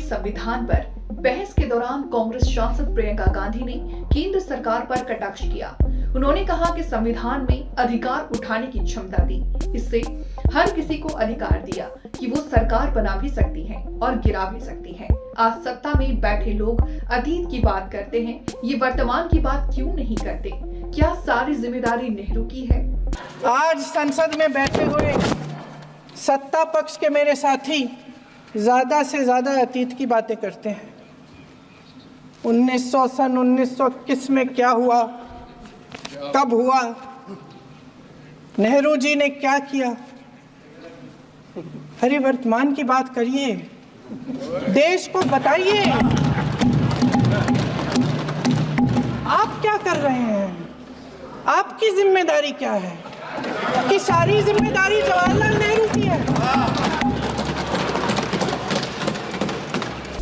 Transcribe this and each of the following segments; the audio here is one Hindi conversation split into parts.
संविधान पर बहस के दौरान कांग्रेस सांसद प्रियंका गांधी ने केंद्र सरकार पर कटाक्ष किया। उन्होंने कहा कि संविधान में अधिकार उठाने की क्षमता दी, इससे हर किसी को अधिकार दिया कि वो सरकार बना भी सकती हैं और गिरा भी सकती हैं। आज सत्ता में बैठे लोग अतीत की बात करते हैं, ये वर्तमान की बात क्यों नहीं करते? क्या सारी जिम्मेदारी नेहरू की है? आज संसद में बैठे हुए सत्ता पक्ष के मेरे साथी ज्यादा से ज्यादा अतीत की बातें करते हैं। 1921 में क्या हुआ, कब हुआ, नेहरू जी ने क्या किया? अरे वर्तमान की बात करिए, देश को बताइए आप क्या कर रहे हैं, आपकी जिम्मेदारी क्या है? कि सारी जिम्मेदारी जवाहरलाल नेहरू की है।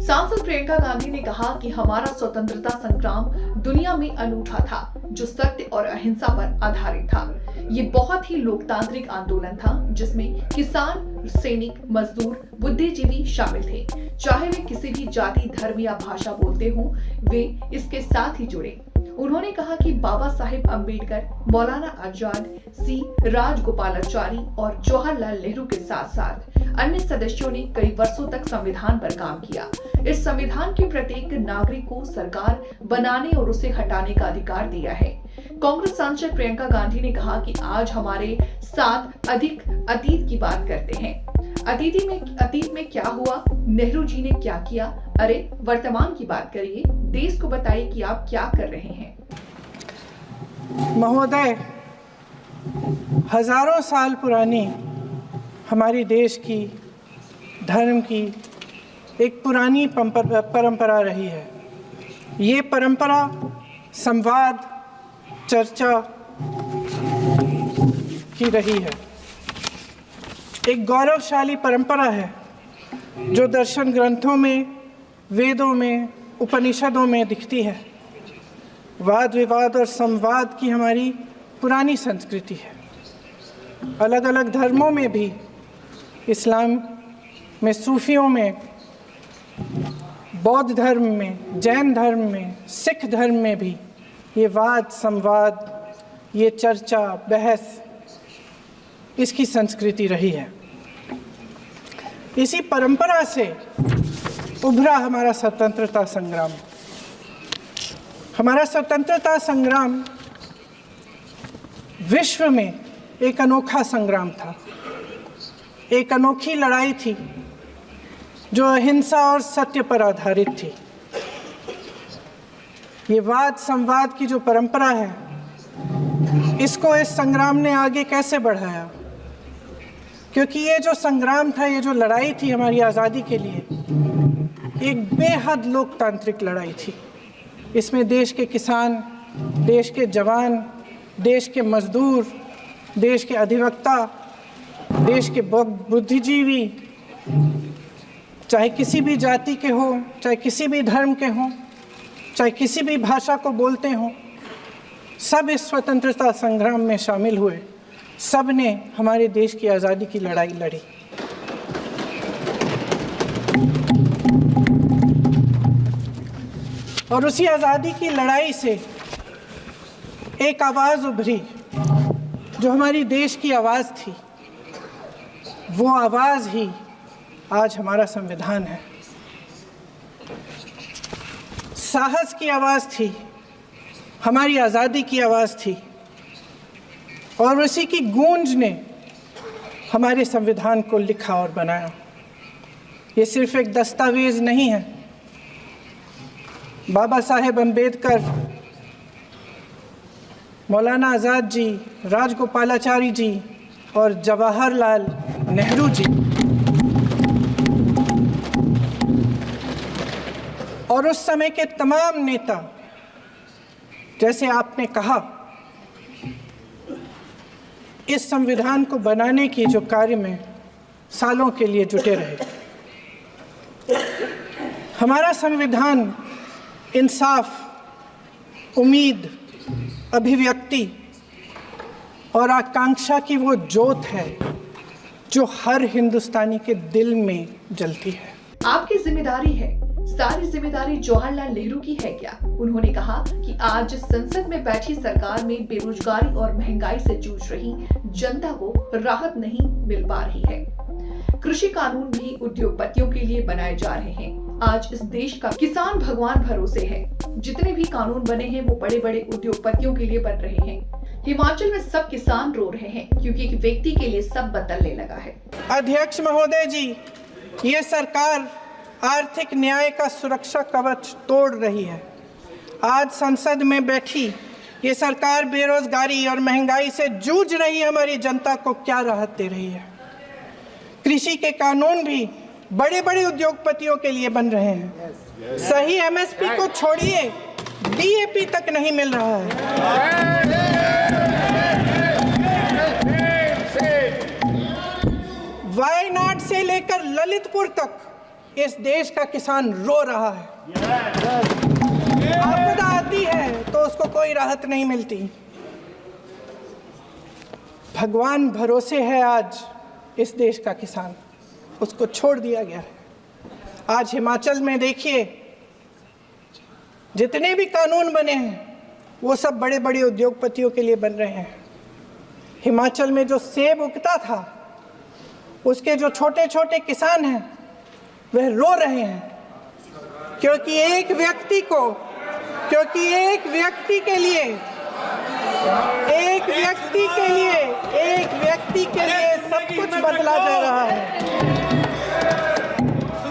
सांसद प्रियंका गांधी ने कहा कि हमारा स्वतंत्रता संग्राम दुनिया में अनूठा था, जो सत्य और अहिंसा पर आधारित था। ये बहुत ही लोकतांत्रिक आंदोलन था, जिसमें किसान, सैनिक, मजदूर, बुद्धिजीवी शामिल थे। चाहे वे किसी भी जाति, धर्म या भाषा बोलते हों, वे इसके साथ ही जुड़े। उन्होंने कहा कि बाबा साहेब अम्बेडकर, मौलाना आजाद, सी राजगोपालाचारी और जवाहरलाल नेहरू के साथ साथ अन्य सदस्यों ने कई वर्षों तक संविधान पर काम किया। इस संविधान के प्रत्येक नागरिक को सरकार बनाने और उसे हटाने का अधिकार दिया है। कांग्रेस सांसद प्रियंका गांधी ने कहा कि आज हमारे साथ अधिक अतीत की बात करते हैं। अतीत में क्या हुआ, नेहरू जी ने क्या किया? अरे वर्तमान की बात करिए, देश को बताइए कि आप क्या कर रहे हैं। महोदय, हजारों साल पुरानी हमारी देश की, धर्म की एक पुरानी परंपरा रही है। ये परंपरा संवाद, चर्चा की रही है। एक गौरवशाली परंपरा है जो दर्शन ग्रंथों में, वेदों में, उपनिषदों में दिखती है। वाद विवाद और संवाद की हमारी पुरानी संस्कृति है। अलग अलग धर्मों में भी, इस्लाम में, सूफियों में, बौद्ध धर्म में, जैन धर्म में, सिख धर्म में भी ये वाद संवाद, ये चर्चा बहस, इसकी संस्कृति रही है। इसी परंपरा से उभरा हमारा स्वतंत्रता संग्राम। हमारा स्वतंत्रता संग्राम विश्व में एक अनोखा संग्राम था, एक अनोखी लड़ाई थी जो अहिंसा और सत्य पर आधारित थी। ये वाद संवाद की जो परंपरा है, इसको इस संग्राम ने आगे कैसे बढ़ाया? क्योंकि ये जो संग्राम था, ये जो लड़ाई थी हमारी आज़ादी के लिए, एक बेहद लोकतांत्रिक लड़ाई थी। इसमें देश के किसान, देश के जवान, देश के मजदूर, देश के अधिवक्ता, देश के बुद्धिजीवी, चाहे किसी भी जाति के हों, चाहे किसी भी धर्म के हों, चाहे किसी भी भाषा को बोलते हों, सब इस स्वतंत्रता संग्राम में शामिल हुए। सब ने हमारे देश की आज़ादी की लड़ाई लड़ी। और उसी आज़ादी की लड़ाई से एक आवाज़ उभरी जो हमारी देश की आवाज़ थी। वो आवाज़ ही आज हमारा संविधान है। साहस की आवाज़ थी, हमारी आज़ादी की आवाज़ थी, और उसी की गूंज ने हमारे संविधान को लिखा और बनाया। ये सिर्फ एक दस्तावेज नहीं है। बाबा साहेब अम्बेडकर, मौलाना आज़ाद जी, राजगोपालाचारी जी और जवाहरलाल नेहरू जी और उस समय के तमाम नेता, जैसे आपने कहा, इस संविधान को बनाने की जो कार्य में सालों के लिए जुटे रहे। हमारा संविधान इंसाफ, उम्मीद, अभिव्यक्ति और आकांक्षा की वो ज्योत है जो हर हिंदुस्तानी के दिल में जलती है। आपकी जिम्मेदारी है, सारी जिम्मेदारी जवाहरलाल नेहरू की है क्या? उन्होंने कहा कि आज संसद में बैठी सरकार में बेरोजगारी और महंगाई से जूझ रही जनता को राहत नहीं मिल पा रही है। कृषि कानून भी उद्योगपतियों के लिए बनाए जा रहे हैं। आज इस देश का किसान भगवान भरोसे है। जितने भी कानून बने हैं वो बड़े बड़े उद्योगपतियों के लिए बन रहे हैं। हिमाचल में सब किसान रो रहे हैं क्योंकि एक व्यक्ति के लिए सब बदलने लगा है। अध्यक्ष महोदय जी, ये सरकार आर्थिक न्याय का सुरक्षा कवच तोड़ रही है। आज संसद में बैठी ये सरकार बेरोजगारी और महंगाई से जूझ रही हमारी जनता को क्या राहत दे रही है। कृषि के कानून भी बड़े बड़े उद्योगपतियों के लिए बन रहे हैं। सही एमएसपी को छोड़िए, डीएपी तक नहीं मिल रहा है। वायनाड से लेकर ललितपुर तक इस देश का किसान रो रहा है। आपदा आती है तो उसको कोई राहत नहीं मिलती। भगवान भरोसे है आज इस देश का किसान, उसको छोड़ दिया गया है। आज हिमाचल में देखिए, जितने भी कानून बने हैं वो सब बड़े बड़े उद्योगपतियों के लिए बन रहे हैं। हिमाचल में जो सेब उगता था उसके जो छोटे छोटे किसान हैं वह रो रहे हैं क्योंकि एक व्यक्ति के लिए सब कुछ बदला जा रहा है।